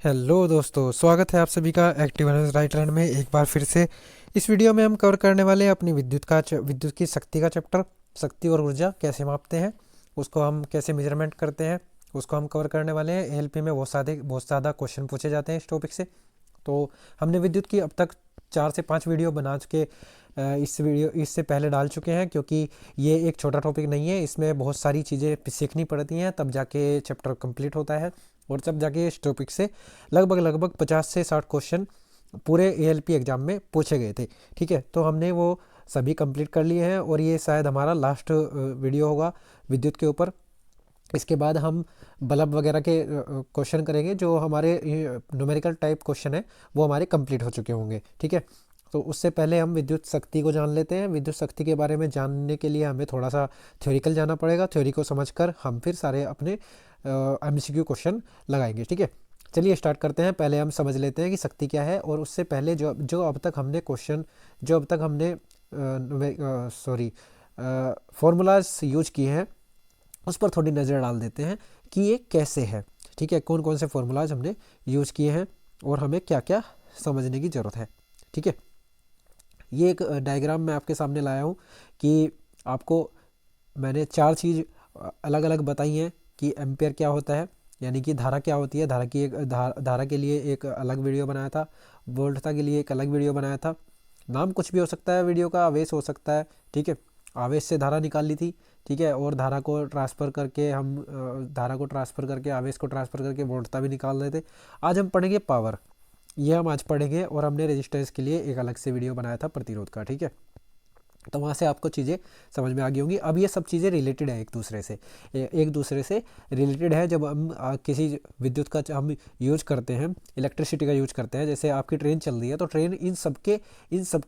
Hello दोस्तों, स्वागत है आप सभी का एक्टिव एनर्जी राइट रन में एक बार फिर से। इस वीडियो में हम कवर करने वाले हैं अपनी विद्युत की शक्ति का चैप्टर। शक्ति और ऊर्जा कैसे मापते हैं, उसको हम कैसे मेजरमेंट करते हैं, उसको हम कवर करने वाले हैं। एएलपी में बहुत ज़्यादा क्वेश्चन पूछे जाते हैं इस टॉपिक से। तो हमने विद्युत की अब तक 4 से 5 वीडियो बना के इस वीडियो इससे पहले डाल चुके हैं, क्योंकि ये एक छोटा टॉपिक नहीं है। इसमें बहुत सारी चीज़ें सीखनी पड़ती हैं, तब जाके चैप्टर कंप्लीट होता है। और तब जाके इस टॉपिक से लगभग 50 से 60 क्वेश्चन पूरे एएलपी एग्ज़ाम में पूछे गए थे। ठीक है, तो हमने वो सभी कंप्लीट कर लिए हैं और ये शायद हमारा लास्ट वीडियो होगा विद्युत के ऊपर। इसके बाद हम बल्ब वगैरह के क्वेश्चन करेंगे, जो हमारे न्यूमेरिकल टाइप क्वेश्चन है वो हमारे कंप्लीट हो चुके होंगे। ठीक है, तो उससे पहले हम विद्युत शक्ति को जान लेते हैं। विद्युत शक्ति के बारे में जानने के लिए हमें थोड़ा सा थ्योरिकल जाना पड़ेगा। थ्योरी को समझकर हम फिर सारे अपने एमसीक्यू क्वेश्चन लगाएंगे। ठीक है, चलिए स्टार्ट करते हैं। पहले हम समझ लेते हैं कि शक्ति क्या है, और उससे पहले जो जो अब तक हमने क्वेश्चन जो अब तक हमने फॉर्मूलाज यूज किए हैं उस पर थोड़ी नज़र डाल देते हैं कि ये कैसे है। ठीक है, कौन कौन से फॉर्मूलाज हमने यूज़ किए हैं और हमें क्या क्या समझने की ज़रूरत है। ठीक है, ये एक डायग्राम मैं आपके सामने लाया हूँ कि आपको मैंने 4 चीज़ अलग अलग बताई हैं कि एम्पेयर क्या होता है, यानी कि धारा क्या होती है। धारा के लिए एक अलग वीडियो बनाया था, वोल्टता के लिए एक अलग वीडियो बनाया था। नाम कुछ भी हो सकता है वीडियो का, आवेश हो सकता है। ठीक है, आवेश से धारा निकाल ली थी। ठीक है, और धारा को ट्रांसफ़र करके आवेश को ट्रांसफ़र करके वोल्टता भी निकाल रहे थे। आज हम पढ़ेंगे पावर, ये हम आज पढ़ेंगे। और हमने रेजिस्टेंस के लिए एक अलग से वीडियो बनाया था, प्रतिरोध का। ठीक है, तो वहाँ से आपको चीज़ें समझ में आ गई होंगी। अब ये सब चीज़ें रिलेटेड है एक दूसरे से, एक दूसरे से रिलेटेड है। जब हम किसी विद्युत का हम यूज करते हैं, इलेक्ट्रिसिटी का यूज करते हैं, जैसे आपकी ट्रेन चल रही है तो ट्रेन इन सब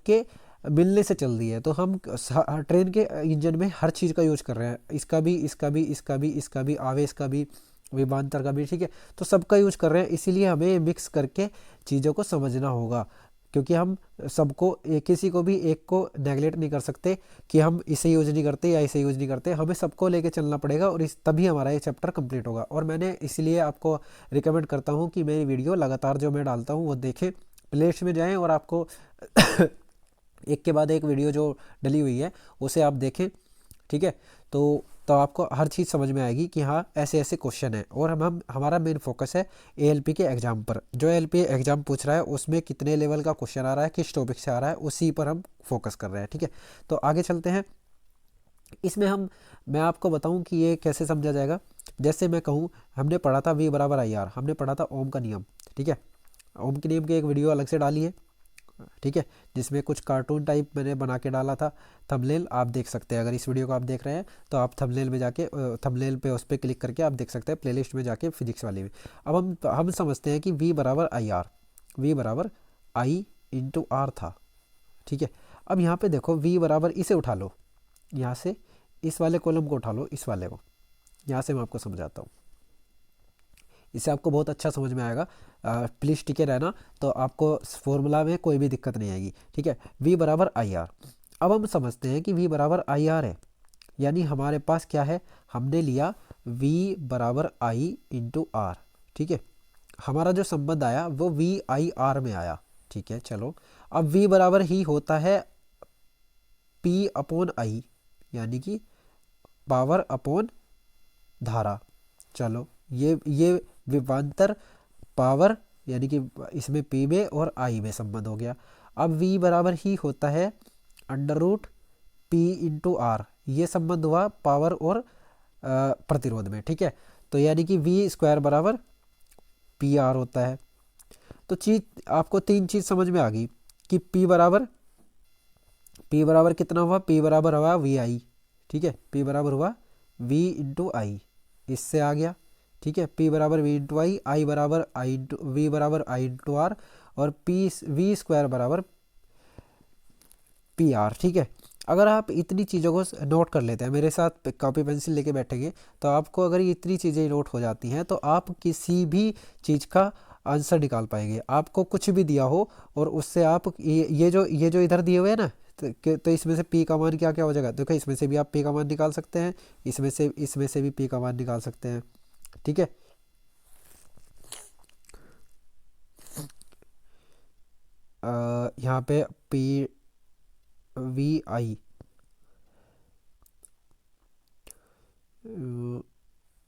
के मिलने से चल रही है। तो हम ट्रेन के इंजन में हर चीज़ का यूज कर रहे हैं, इसका भी आवेश का भी, विभवांतर का भी। ठीक है, तो सबका यूज कर रहे हैं, इसीलिए हमें मिक्स करके चीज़ों को समझना होगा, क्योंकि हम सबको किसी को भी एक को नेगलेक्ट नहीं कर सकते कि हम इसे यूज नहीं करते या इसे यूज नहीं करते। हमें सबको लेके चलना पड़ेगा, और इस तभी हमारा ये चैप्टर कंप्लीट होगा। और मैंने इसलिए आपको रिकमेंड करता हूँ कि मेरी वीडियो लगातार जो मैं डालता हूँ वो देखें, प्लेलिस्ट में जाएं और आपको एक के बाद एक वीडियो जो डली हुई है उसे आप देखें। ठीक है, तो आपको हर चीज़ समझ में आएगी कि हाँ ऐसे ऐसे क्वेश्चन है। और हम हमारा मेन फोकस है एएलपी के एग्ज़ाम पर। जो एएलपी एग्ज़ाम पूछ रहा है उसमें कितने लेवल का क्वेश्चन आ रहा है, किस टॉपिक से आ रहा है, उसी पर हम फोकस कर रहे हैं। ठीक है, तो आगे चलते हैं। इसमें मैं आपको बताऊं कि ये कैसे समझा जाएगा। जैसे मैं कहूँ, हमने पढ़ा था V बराबर आई आर, हमने पढ़ा था ओम का नियम। ठीक है, ओम के नियम की एक वीडियो अलग से डाली है। ठीक है, जिसमें कुछ कार्टून टाइप मैंने बना के डाला था। थंबनेल आप देख सकते हैं, अगर इस वीडियो को आप देख रहे हैं तो आप थंबनेल में जाके थंबनेल पे उस पर क्लिक करके आप देख सकते हैं प्लेलिस्ट में जाके फिजिक्स वाली में। अब हम समझते हैं कि V बराबर आई आर, V बराबर आई इंटू आर था। ठीक है, अब यहाँ पे देखो V बराबर, इसे उठा लो, यहाँ से इस वाले कॉलम को उठा लो, इस वाले को। यहाँ से मैं आपको समझाता हूँ, इससे आपको बहुत अच्छा समझ में आएगा। प्लीज़ टिके रहना, तो आपको फॉर्मूला में कोई भी दिक्कत नहीं आएगी। ठीक है, V बराबर आई आर। अब हम समझते हैं कि V बराबर आई आर है, यानी हमारे पास क्या है, हमने लिया V बराबर आई इंटू आर। ठीक है, हमारा जो संबंध आया वो V आई आर में आया। ठीक है, चलो अब V बराबर ही होता है P अपॉन आई, यानी कि पावर अपॉन धारा। चलो ये विभवांतर, पावर, यानी कि इसमें P में और I में संबंध हो गया। अब V बराबर ही होता है under root P into R, ये संबंध हुआ पावर और प्रतिरोध में। ठीक है, तो यानी कि V स्क्वायर बराबर पी आर होता है। तो आपको 3 चीज़ समझ में आ गई कि P बराबर कितना हुआ, P बराबर हुआ वी आई। ठीक है, P बराबर हुआ V इंटू आई, इससे आ गया। ठीक है, P बराबर V इंटू आई, आई बराबर आई इंटू V बराबर आई इंटू आर, और V स्क्वायर बराबर पी आर। ठीक है, अगर आप इतनी चीज़ों को नोट कर लेते हैं, मेरे साथ कॉपी पेंसिल लेके बैठेंगे, तो आपको अगर ये इतनी चीज़ें नोट हो जाती हैं तो आप किसी भी चीज़ का आंसर निकाल पाएंगे। आपको कुछ भी दिया हो और उससे आप ये जो इधर दिए हुए हैं ना, तो इसमें से पी का मान क्या क्या हो जाएगा। देखो, इसमें से भी आप पी का मान निकाल सकते हैं, इसमें से भी पी का मान निकाल सकते हैं। ठीक है, यहाँ पे पी वी आई,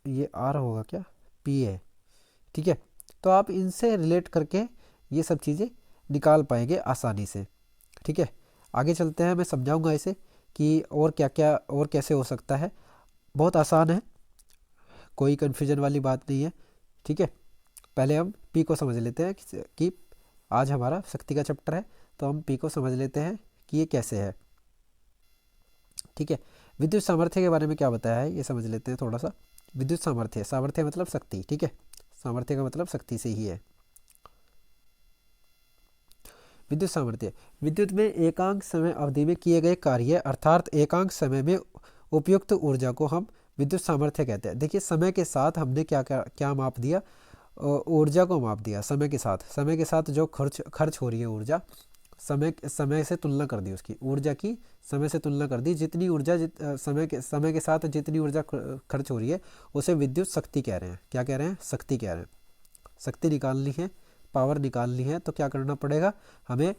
ये आर होगा क्या, पी है, ठीक है। तो आप इनसे रिलेट करके ये सब चीज़ें निकाल पाएंगे आसानी से, ठीक है। आगे चलते हैं, मैं समझाऊंगा इसे कि और क्या क्या और कैसे हो सकता है। बहुत आसान है, कोई कन्फ्यूजन वाली बात नहीं है, ठीक है। पहले हम पी को समझ लेते हैं कि आज हमारा शक्ति का चैप्टर है, तो हम पी को समझ लेते हैं कि ये कैसे है, ठीक है। विद्युत सामर्थ्य के बारे में क्या बताया है ये समझ लेते हैं थोड़ा सा। विद्युत सामर्थ्य, सामर्थ्य मतलब शक्ति, ठीक है। सामर्थ्य का मतलब शक्ति से ही है। विद्युत सामर्थ्य, विद्युत में एकांक समय अवधि में किए गए कार्य अर्थात एकांक समय में उपयुक्त ऊर्जा को हम विद्युत सामर्थ्य कहते हैं। देखिए समय के साथ हमने क्या क्या क्या माप दिया, ऊर्जा को माप दिया समय के साथ। समय के साथ जो खर्च हो रही है ऊर्जा, समय से तुलना कर दी, उसकी ऊर्जा की समय से तुलना कर दी। जितनी ऊर्जा समय के साथ जितनी ऊर्जा खर्च हो रही है उसे विद्युत शक्ति कह रहे हैं। क्या कह रहे हैं, शक्ति कह रहे हैं। शक्ति निकालनी है, पावर निकालनी है, तो क्या करना पड़ेगा, हमें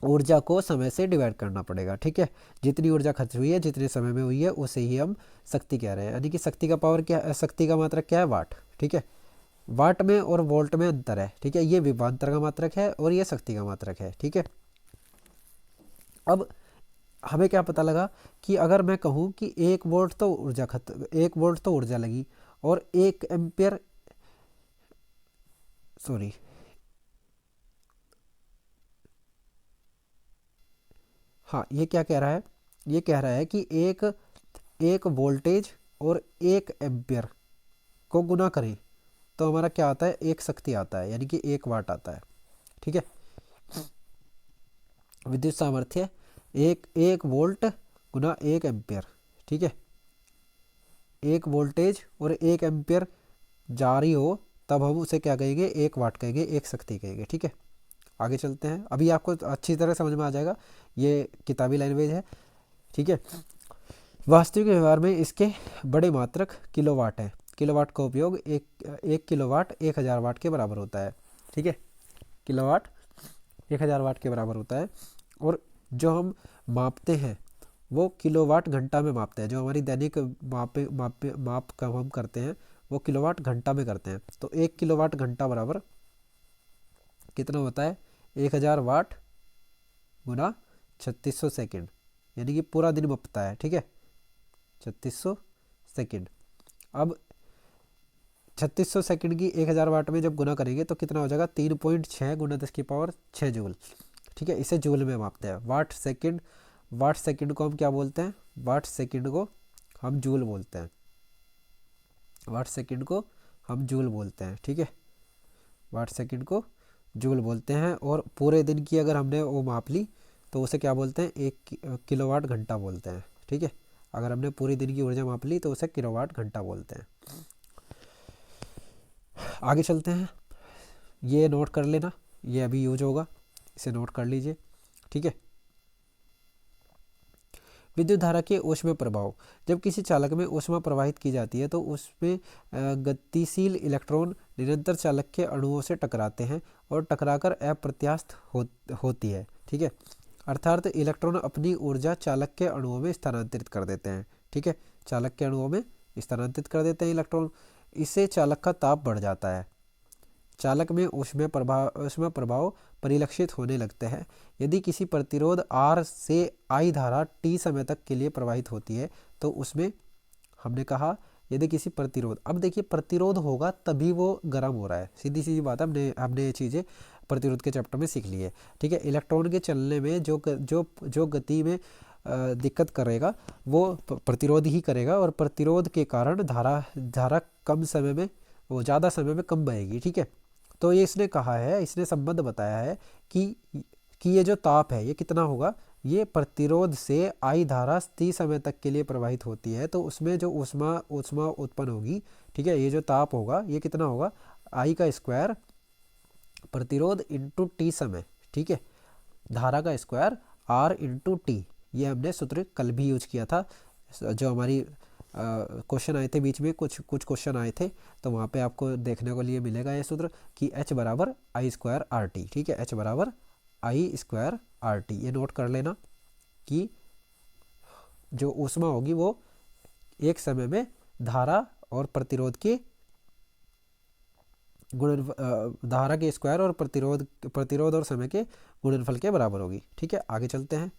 ऊर्जा को समय से डिवाइड करना पड़ेगा, ठीक है। जितनी ऊर्जा खर्च हुई है जितने समय में हुई है उसे ही हम शक्ति कह रहे हैं। यानी कि शक्ति का पावर क्या, शक्ति का मात्रक क्या है, वाट, ठीक है। वाट में और वोल्ट में अंतर है, ठीक है। ये विभवांतर का मात्रक है और ये शक्ति का मात्रक है, ठीक है। अब हमें क्या पता लगा कि अगर मैं कहूँ कि 1 वोल्ट तो ऊर्जा 1 वोल्ट तो ऊर्जा लगी और 1 एम्पियर, सॉरी, हाँ ये क्या कह रहा है, ये कह रहा है कि एक एक वोल्टेज और 1 एम्पियर को गुना करें तो हमारा क्या आता है, एक शक्ति आता है, यानी कि 1 वाट आता है, ठीक है। विद्युत सामर्थ्य एक वोल्ट गुना 1 एम्पियर, ठीक है। 1 वोल्टेज और 1 एम्पियर जारी हो तब हम उसे क्या कहेंगे, 1 वाट कहेंगे, एक शक्ति कहेंगे, ठीक है। आगे चलते हैं, अभी आपको अच्छी तरह समझ में आ जाएगा, ये किताबी लैंग्वेज है, ठीक है। वास्तविक व्यवहार में इसके बड़े मात्रक किलोवाट है। किलोवाट का उपयोग एक किलोवाट 1000 वाट के बराबर होता है, ठीक है। किलोवाट 1000 वाट के बराबर होता है। और जो हम मापते हैं वो किलोवाट घंटा में मापते हैं। जो हमारी दैनिक माप का हम करते हैं वो किलोवाट घंटा में करते हैं। तो 1 किलोवाट घंटा बराबर कितना होता है, 1000 वाट गुना 3600 सेकेंड, यानी कि पूरा दिन मापता है, ठीक है, 3600 सेकेंड। अब 3600 सेकेंड की 1000 वाट में जब गुना करेंगे तो कितना हो जाएगा, 3.6 गुना 10 की पावर 6 जूल, ठीक है। इसे जूल में मापते हैं। वाट सेकेंड, वाट सेकेंड को हम क्या बोलते हैं, वाट सेकेंड को हम जूल बोलते हैं। वाट सेकेंड को हम जूल बोलते हैं, ठीक है। वाट सेकेंड को जूल बोलते हैं। और पूरे दिन की अगर हमने वो माप ली तो उसे क्या बोलते हैं, 1 किलोवाट घंटा बोलते हैं, ठीक है। अगर हमने पूरी दिन की ऊर्जा माप ली तो उसे किलोवाट घंटा बोलते हैं। आगे चलते हैं, ये नोट कर लेना, ये अभी यूज होगा, इसे नोट कर लीजिए, ठीक है। विद्युत धारा के ऊष्मीय प्रभाव, जब किसी चालक में ऊष्मा प्रवाहित की जाती है तो उसमें गतिशील इलेक्ट्रॉन निरंतर चालक के अणुओं से टकराते हैं और टकराकर अप्रत्यास्थ होती है, ठीक है। अर्थात इलेक्ट्रॉन अपनी ऊर्जा चालक के अणुओं में स्थानांतरित कर देते हैं, ठीक है। चालक के अणुओं में स्थानांतरित कर देते हैं इलेक्ट्रॉन। इससे चालक का ताप बढ़ जाता है। चालक में ऊष्मीय प्रभाव परिलक्षित होने लगते हैं। यदि किसी प्रतिरोध R से I धारा T समय तक के लिए प्रवाहित होती है तो उसमें, हमने कहा यदि किसी प्रतिरोध, अब देखिए प्रतिरोध होगा तभी वो गर्म हो रहा है, सीधी सीधी बात है। हमने ये चीज़ें प्रतिरोध के चैप्टर में सीख ली है, ठीक है। इलेक्ट्रॉन के चलने में जो गति में दिक्कत करेगा वो प्रतिरोध ही करेगा, और प्रतिरोध के कारण धारा कम समय में, वो ज़्यादा समय में कम बहेगी, ठीक है। तो ये इसने कहा है, इसने संबंध बताया है कि ये जो ताप है ये कितना होगा, ये प्रतिरोध से आई धारा T समय तक के लिए प्रवाहित होती है तो उसमें जो ऊष्मा उत्पन्न होगी, ठीक है, ये जो ताप होगा ये कितना होगा, I का स्क्वायर प्रतिरोध इंटू T समय, ठीक है, धारा का स्क्वायर R इंटू T। ये हमने सूत्र कल भी यूज किया था, जो हमारी क्वेश्चन आए थे बीच में, कुछ क्वेश्चन आए थे तो वहाँ पे आपको देखने को लिए मिलेगा ये सूत्र कि H बराबर I स्क्वायर RT, ठीक है। H बराबर आई स्क्वायर आर टी। ये नोट कर लेना कि जो ऊष्मा होगी वो एक समय में धारा और प्रतिरोध के धारा के स्क्वायर और प्रतिरोध और समय के गुणनफल के बराबर होगी। ठीक है, आगे चलते हैं।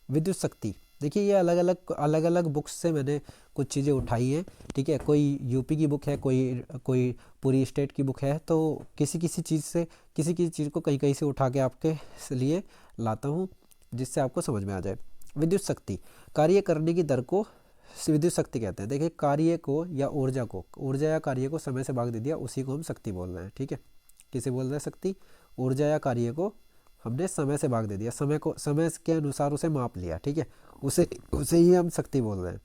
विद्युत शक्ति, देखिए ये अलग अलग बुक्स से मैंने कुछ चीज़ें उठाई हैं। ठीक है, कोई यूपी की बुक है, कोई पूरी स्टेट की बुक है, तो किसी किसी चीज़ को कहीं कहीं से उठा के आपके लिए लाता हूँ जिससे आपको समझ में आ जाए। विद्युत शक्ति, कार्य करने की दर को विद्युत शक्ति कहते हैं। देखिए कार्य को या ऊर्जा या कार्य को समय से भाग दे दिया, उसी को हम शक्ति बोल रहे हैं। ठीक है, किसे बोल रहे हैं शक्ति? ऊर्जा या कार्य को हमने समय से भाग दे दिया, समय के अनुसार उसे माप लिया। ठीक है, उसे ही हम शक्ति बोल रहे हैं।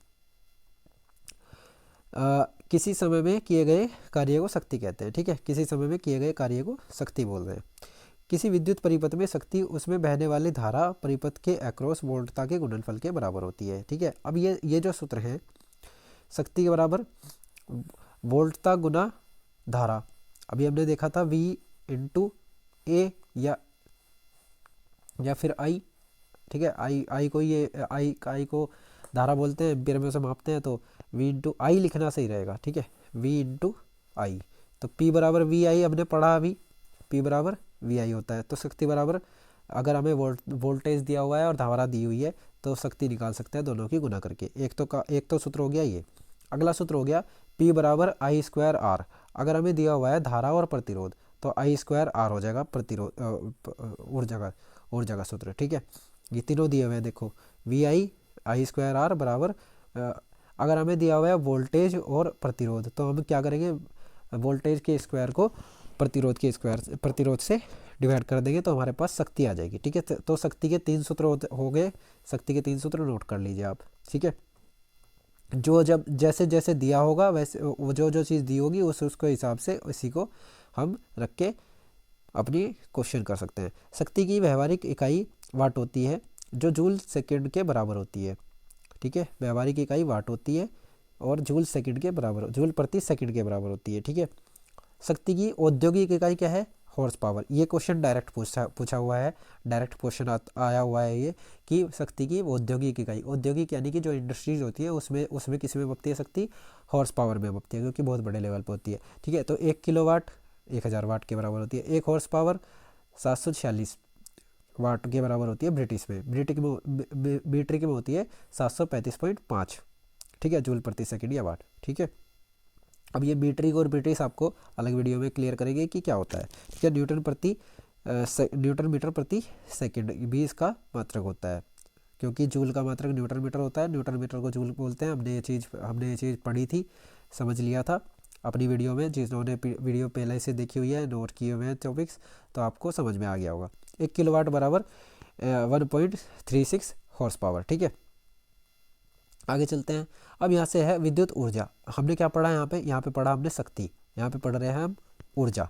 किसी समय में किए गए कार्य को शक्ति कहते हैं। ठीक है, किसी समय में किए गए कार्य को शक्ति बोल रहे हैं। किसी विद्युत परिपथ में शक्ति उसमें बहने वाली धारा परिपथ के अक्रॉस वोल्टता के गुणनफल के बराबर होती है। ठीक है, अब ये जो सूत्र है, शक्ति के बराबर वोल्टता गुना धारा। अभी हमने देखा था V इंटू ए या फिर I। ठीक है, आई को धारा बोलते हैं, एम्पीयर में उसे मापते हैं, तो V इंटू आई लिखना सही रहेगा। ठीक है, V इंटू आई, तो P बराबर VI हमने पढ़ा अभी, P बराबर VI होता है। तो शक्ति बराबर, अगर हमें वोल्टेज दिया हुआ है और धारा दी हुई है तो शक्ति निकाल सकते हैं दोनों की गुना करके। एक तो सूत्र हो गया ये। अगला सूत्र हो गया P बराबर आई स्क्वायर आर। अगर हमें दिया हुआ है धारा और प्रतिरोध तो आई स्क्वायर आर हो जाएगा प्रतिरोध ऊर्जा का सूत्र। ठीक है, ये तीनों दिए हुए हैं, देखो VI आई स्क्वायर आर बराबर, अगर हमें दिया हुआ है वोल्टेज और प्रतिरोध तो हम क्या करेंगे, वोल्टेज के स्क्वायर को प्रतिरोध से डिवाइड कर देंगे तो हमारे पास शक्ति आ जाएगी। ठीक है, तो शक्ति के 3 सूत्र हो गए। शक्ति के 3 सूत्र नोट कर लीजिए आप। ठीक है, जब जैसे जैसे दिया होगा वैसे जो चीज़ दी होगी उसको हिसाब से इसी को हम रख के अपनी क्वेश्चन कर सकते हैं। शक्ति की व्यवहारिक इकाई वाट होती है जो जूल सेकंड के बराबर होती है। ठीक है, व्यवहारिक इकाई वाट होती है और जूल प्रति सेकंड के बराबर होती है। ठीक है, शक्ति की औद्योगिक इकाई क्या है? Horse power. ये क्वेश्चन डायरेक्ट पूछा हुआ है, डायरेक्ट क्वेश्चन आया हुआ है ये, कि शक्ति की औद्योगिक इकाई, औद्योगिक यानी कि जो इंडस्ट्रीज होती है उसमें किस में बपती है शक्ति? हॉर्स पावर में बपती है, क्योंकि बहुत बड़े लेवल पर होती है। ठीक है, तो 1 किलोवाट 1000 वाट के बराबर होती है। 1 हॉर्स पावर 746 वाट के बराबर होती है ब्रिटिश में। मीट्रिक में होती है 735.5। ठीक है, जूल प्रति सेकंड या वाट। ठीक है, अब ये मीट्रिक और ब्रिटिश आपको अलग वीडियो में क्लियर करेंगे कि क्या होता है। ठीक है, न्यूटन मीटर प्रति सेकंड भी इसका मात्रक होता है, क्योंकि जूल का मात्रक न्यूटन मीटर होता है, न्यूटन मीटर को जूल बोलते हैं। हमने ये चीज़ पढ़ी थी, समझ लिया था अपनी वीडियो में। जिन्होंने वीडियो पहले से देखी हुई है, नोट किए हुए हैं टॉपिक्स, तो आपको समझ में आ गया होगा। 1 किलोवाट बराबर 1.36 हॉर्स पावर। ठीक है, आगे चलते हैं। अब यहाँ से है विद्युत ऊर्जा। हमने क्या पढ़ा यहाँ पे पढ़ा हमने शक्ति, यहाँ पे पढ़ रहे हैं हम ऊर्जा।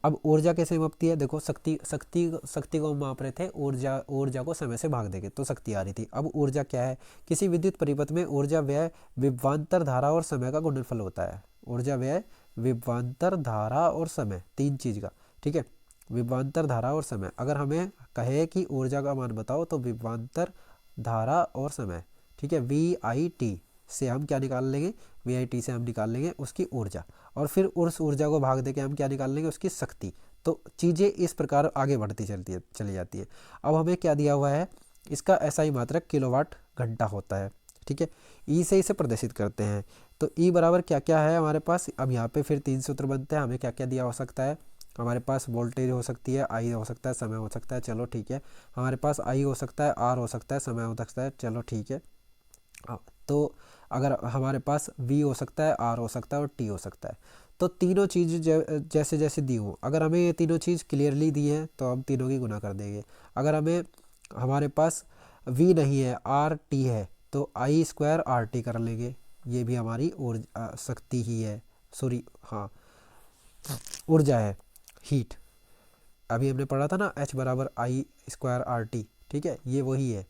अब ऊर्जा कैसे मापती है? देखो शक्ति को हम माप रहे थे, ऊर्जा को समय से भाग देंगे तो शक्ति आ रही थी। अब ऊर्जा क्या है? किसी विद्युत परिपथ में ऊर्जा व्यय विभवांतर धारा और समय का गुणनफल होता है। ऊर्जा व्यय विभवांतर धारा और समय, 3 चीज का। ठीक है, विभवांतर धारा और समय। अगर हमें कहे कि ऊर्जा का मान बताओ तो विभवांतर धारा और समय। ठीक है, VIT से हम क्या निकाल लेंगे? VIT से हम निकाल लेंगे उसकी ऊर्जा, और फिर उस ऊर्जा को भाग देके हम क्या निकाल लेंगे? उसकी शक्ति। तो चीज़ें इस प्रकार आगे बढ़ती चली जाती है। अब हमें क्या दिया हुआ है? इसका SI मात्रक किलोवाट घंटा होता है। ठीक है, E से इसे प्रदर्शित करते हैं। तो E बराबर क्या क्या है हमारे पास? अब यहाँ पे फिर 3 सूत्र बनते हैं। हमें क्या क्या दिया हो सकता है? हमारे पास वोल्टेज हो सकती है, I हो सकता है, समय हो सकता है, चलो ठीक है। हमारे पास I हो सकता है, R हो सकता है, समय हो सकता है, चलो ठीक है। तो अगर हमारे पास V हो सकता है, R हो सकता है और T हो सकता है, तो तीनों चीज़ जैसे जैसे दी हो, अगर हमें ये तीनों चीज़ क्लियरली दी है तो हम तीनों की गुना कर देंगे। अगर हमारे पास V नहीं है, R T है, तो I स्क्वायर RT कर लेंगे। ये भी हमारी शक्ति ही है, सॉरी हाँ ऊर्जा है, हीट। अभी हमने पढ़ा था ना H बराबर I स्क्वायर RT। ठीक है, ये वही है,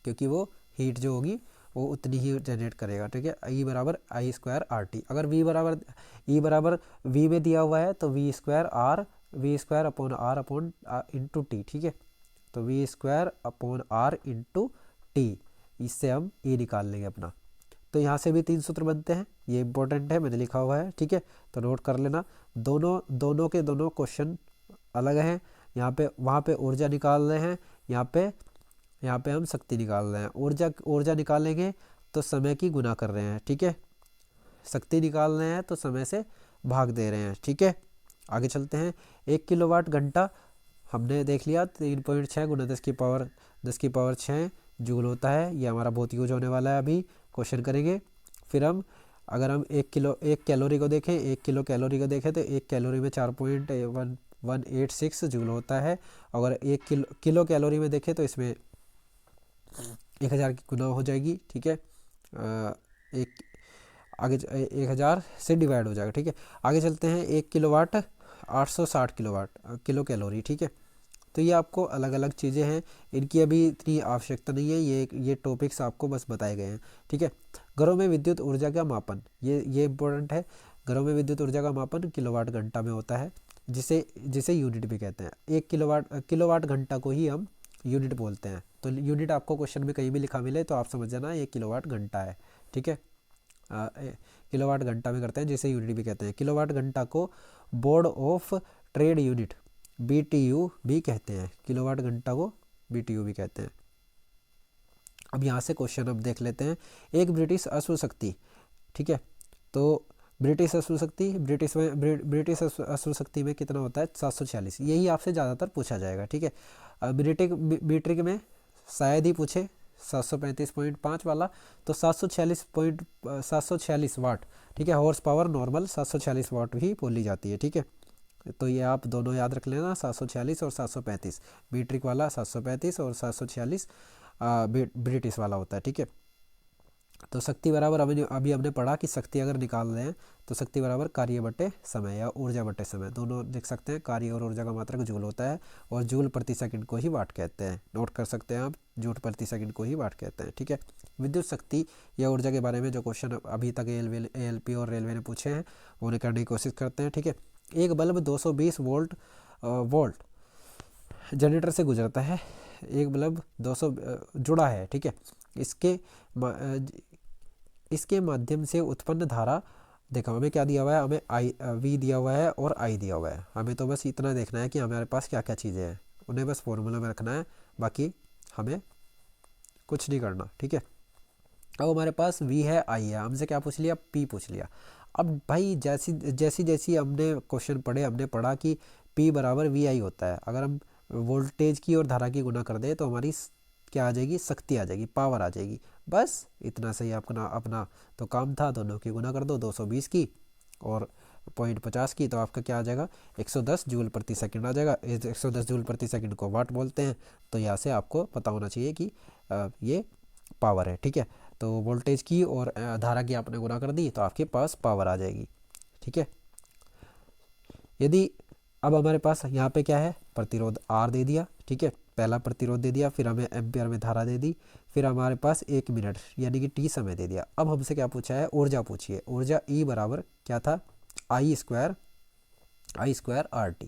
क्योंकि वो हीट जो होगी वो उतनी ही जनरेट करेगा। ठीक है, E बराबर I स्क्वायर RT। अगर E बराबर V में दिया हुआ है तो V स्क्वायर R V square upon R upon into T, ठीक है। तो V square upon R into T, इससे हम ई निकाल लेंगे अपना। तो यहाँ से भी 3 सूत्र बनते हैं, ये इंपॉर्टेंट है, मैंने लिखा हुआ है, ठीक है। तो नोट कर लेना, दोनों के दोनों क्वेश्चन अलग हैं। यहाँ पे वहाँ पे ऊर्जा निकाल रहे हैं, यहाँ पे हम शक्ति निकाल रहे हैं। ऊर्जा निकालेंगे तो समय की गुना कर रहे हैं, ठीक है। शक्ति निकाल रहे हैं तो समय से भाग दे रहे हैं, ठीक है। आगे चलते हैं। 1 किलोवाट घंटा हमने देख लिया, 3.6 गुना 10 की पावर 6 जूल होता है। ये हमारा बहुत यूज होने वाला है, अभी क्वेश्चन करेंगे। फिर अगर हम 1 कैलोरी को देखें, 1 किलो कैलोरी को देखें तो 1 कैलोरी में 4.186 जूल होता है। अगर 1 किलो कैलोरी में देखें तो इसमें 1000 की गुना हो जाएगी, ठीक है। एक आगे 1000 से डिवाइड हो जाएगा, ठीक है। आगे चलते हैं। 1 किलोवाट 860 किलो कैलोरी, ठीक है। तो ये आपको अलग अलग चीज़ें हैं, इनकी अभी इतनी आवश्यकता नहीं है, ये टॉपिक्स आपको बस बताए गए हैं, ठीक है। घरों में विद्युत ऊर्जा का मापन, ये इम्पोर्टेंट है। घरों में विद्युत ऊर्जा का मापन किलोवाट घंटा में होता है, जिसे यूनिट भी कहते हैं। 1 किलोवाट घंटा को ही हम यूनिट बोलते हैं। तो यूनिट आपको क्वेश्चन में कहीं भी लिखा मिले तो आप समझ जाना 1 किलोवाट घंटा है, ठीक है। किलोवाट घंटा में करते हैं, जिसे यूनिट भी कहते हैं। किलोवाट घंटा को board of trade unit BTU भी कहते हैं। किलोवाट घंटा को BTU भी कहते हैं। अब यहाँ से क्वेश्चन अब देख लेते हैं। एक ब्रिटिश अश्व शक्ति, ठीक है। तो ब्रिटिश अश्व शक्ति में कितना होता है? 746। यही आपसे ज़्यादातर पूछा जाएगा, ठीक है। मीट्रिक में शायद ही पूछे 735.5 वाला, तो 746 वाट, ठीक है। हॉर्स पावर नॉर्मल 746 वाट ही बोली जाती है, ठीक है। तो ये आप दोनों याद रख लेना, 746 और 735। मीट्रिक वाला 735 और 746 ब्रिटिश वाला होता है, ठीक है। तो शक्ति बराबर अभी हमने पढ़ा कि शक्ति अगर निकाल रहे हैं तो शक्ति बराबर कार्य बटे समय या ऊर्जा बटे समय, दोनों लिख सकते हैं। कार्य और ऊर्जा का मात्रक जूल होता है, और जूल प्रति सेकंड को ही वाट कहते हैं। नोट कर सकते हैं आप, जूल प्रति सेकंड को ही वाट कहते हैं, ठीक है। विद्युत शक्ति या ऊर्जा के बारे में जो क्वेश्चन अभी तक ALP और रेलवे ने पूछे हैं उन्हें करने की कोशिश करते हैं, ठीक है। एक बल्ब 220 वोल्ट जनरेटर से गुजरता है। एक बल्ब 200 जुड़ा है, ठीक है। इसके माध्यम से उत्पन्न धारा, देखो हमें क्या दिया हुआ है, हमें V दिया हुआ है और I दिया हुआ है। हमें तो बस इतना देखना है कि हमारे पास क्या क्या चीज़ें हैं, उन्हें बस फॉर्मूला में रखना है, बाकी हमें कुछ नहीं करना, ठीक है। अब हमारे पास V है, I है, हमसे क्या पूछ लिया? P पूछ लिया। अब भाई जैसी हमने क्वेश्चन पढ़े, हमने पढ़ा कि P बराबर VI होता है। अगर हम वोल्टेज की और धारा की गुना कर दें तो हमारी क्या आ जाएगी? शक्ति आ जाएगी, पावर आ जाएगी। बस इतना सही अपना तो काम था। दोनों की गुना कर दो, 220 की और 0.50 की, तो आपका क्या आ जाएगा? 110 जूल प्रति सेकंड आ जाएगा। 110 जूल प्रति सेकंड को वाट बोलते हैं। तो यहाँ से आपको पता होना चाहिए कि ये पावर है, ठीक है। तो वोल्टेज की और धारा की आपने गुना कर दी तो आपके पास पावर आ जाएगी, ठीक है। यदि अब हमारे पास यहाँ पे क्या है? प्रतिरोध R दे दिया, ठीक है। पहला प्रतिरोध दे दिया, फिर हमें एम्पियर में धारा दे दी, फिर हमारे पास 1 मिनट यानी कि T समय दे दिया। अब हमसे क्या पूछा है? ऊर्जा पूछिए। ऊर्जा E बराबर क्या था? I स्क्वायर RT,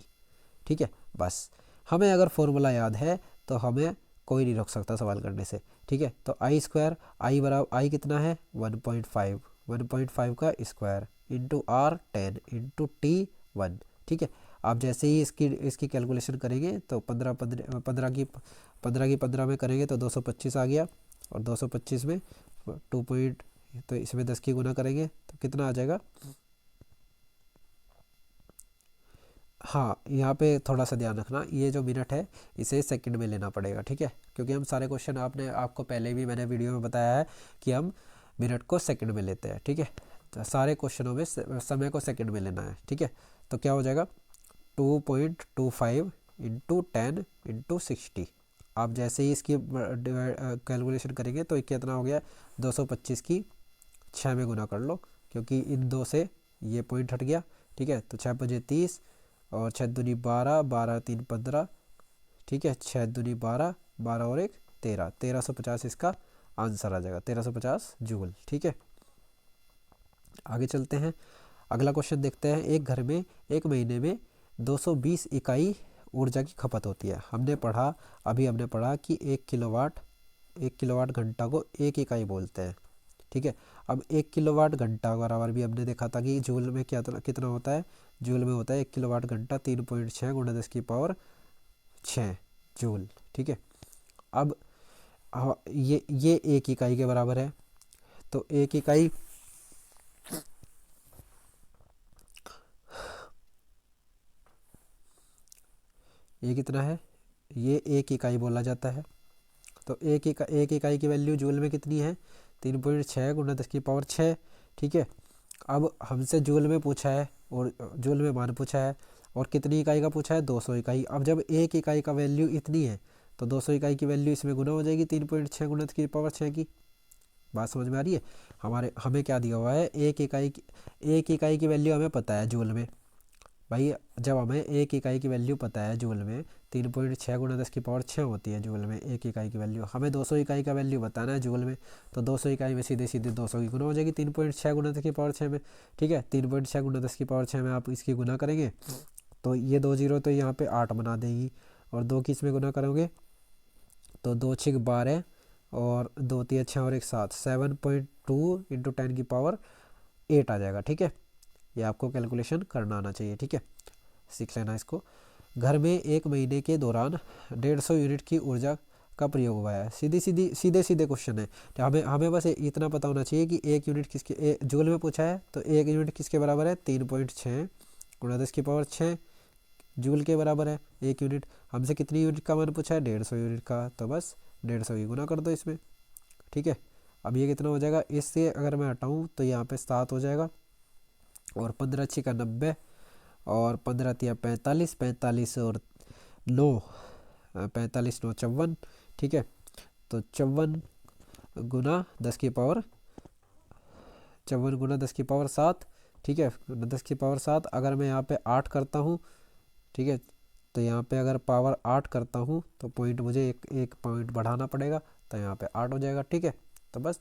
ठीक है। बस हमें अगर फॉर्मूला याद है तो हमें कोई नहीं रोक सकता सवाल करने से, ठीक है। तो I स्क्वायर, I बराबर I कितना है? 1.5 का square into R 10 into T 1, ठीक है। आप जैसे ही इसकी कैलकुलेशन करेंगे तो 15 की 15 में करेंगे तो 225 आ गया, और 225 में 2 पॉइंट, तो इसमें 10 की गुना करेंगे तो कितना आ जाएगा? हाँ, यहाँ पे थोड़ा सा ध्यान रखना, ये जो मिनट है इसे सेकंड में लेना पड़ेगा, ठीक है। क्योंकि हम सारे क्वेश्चन आपको पहले भी मैंने वीडियो में बताया है कि हम मिनट को सेकंड में लेते हैं, ठीक है। तो सारे क्वेश्चनों में समय को सेकंड में लेना है, ठीक है। तो क्या हो जाएगा? 2.25 इंटू 10 इंटू 60। आप जैसे ही इसकी कैलकुलेशन करेंगे तो कितना हो गया? 225 की 6 में गुना कर लो, क्योंकि इन दो से ये पॉइंट हट गया, ठीक है। तो 6 5 30 और 6 दूनी 12, 12 3 15, ठीक है। 6 दूनी 12, 12 और 1 13, 1350 इसका आंसर आ जाएगा, 1350 जूल, ठीक है। आगे चलते हैं, अगला क्वेश्चन देखते हैं। एक घर में एक महीने में 220 इकाई ऊर्जा की खपत होती है। हमने पढ़ा कि 1 किलोवाट घंटा को 1 इकाई बोलते हैं, ठीक है। अब 1 किलोवाट घंटा बराबर भी हमने देखा था कि जूल में कितना होता है, जूल में होता है 1 किलोवाट घंटा 3.6 गुणा 10⁻6 जूल, ठीक है। अब ये 1 इकाई के बराबर है, तो 1 इकाई ये कितना है, ये 1 इकाई बोला जाता है। तो एक इकाई की वैल्यू जूल में कितनी है, 3.6 गुणा 10⁻6, ठीक है। अब हमसे जूल में पूछा है और जूल में मान पूछा है, और कितनी इकाई का पूछा है, 200 इकाई। अब जब 1 इकाई का वैल्यू इतनी है तो 200 इकाई की वैल्यू इसमें गुना हो जाएगी 3.6 गुणा 10⁻6 की। बात समझ में आ रही है। हमें क्या दिया हुआ है, 1 इकाई की वैल्यू हमें पता है जूल में। भाई जब हमें 1 इकाई की वैल्यू पता है जूल में, 3.6 गुणा 10⁻6 होती है जूल में 1 इकाई की वैल्यू। हमें 200 इकाई का वैल्यू बताना है जूल में, तो 200 इकाई में सीधे सीधे 200 की गुना हो जाएगी 3.6 गुणा 10⁻6 में, ठीक है। 3.6 गुणा 10⁻6 में आप इसकी गुना करेंगे तो ये 2 जीरो तो यहाँ पे 8 बना देगी, और 2 की इसमें गुना करोगे तो 2 6 12 और 2 3 6 और 1 7, 7.2 इंटू 10⁸ आ जाएगा, ठीक है। ये आपको कैलकुलेशन करना आना चाहिए, ठीक है, सीख लेना इसको। घर में 1 महीने के दौरान 150 यूनिट की ऊर्जा का प्रयोग हुआ है। सीधे क्वेश्चन है, तो हमें बस इतना पता होना चाहिए कि 1 यूनिट किसके, जूल में पूछा है तो 1 यूनिट किसके बराबर है, 3.6 गुणा 10⁻6 जूल के बराबर है 1 यूनिट। हमसे कितनी यूनिट का मान पूछा है, 150 यूनिट का, तो बस 150 ही गुना कर दो इसमें, ठीक है। अब ये कितना हो जाएगा, इससे अगर मैं हटाऊँ तो यहाँ पे 7 हो जाएगा, और 15 6 का 90, और 15 3 45, 45 और 9 45 9 54, ठीक है। तो 54 गुना 10⁻7, ठीक है, 10⁻7। अगर मैं यहाँ पे 8 करता हूँ, ठीक है, तो यहाँ पे अगर पावर 8 करता हूँ तो पॉइंट मुझे एक पॉइंट बढ़ाना पड़ेगा, तो यहाँ पे 8 हो जाएगा, ठीक है। तो बस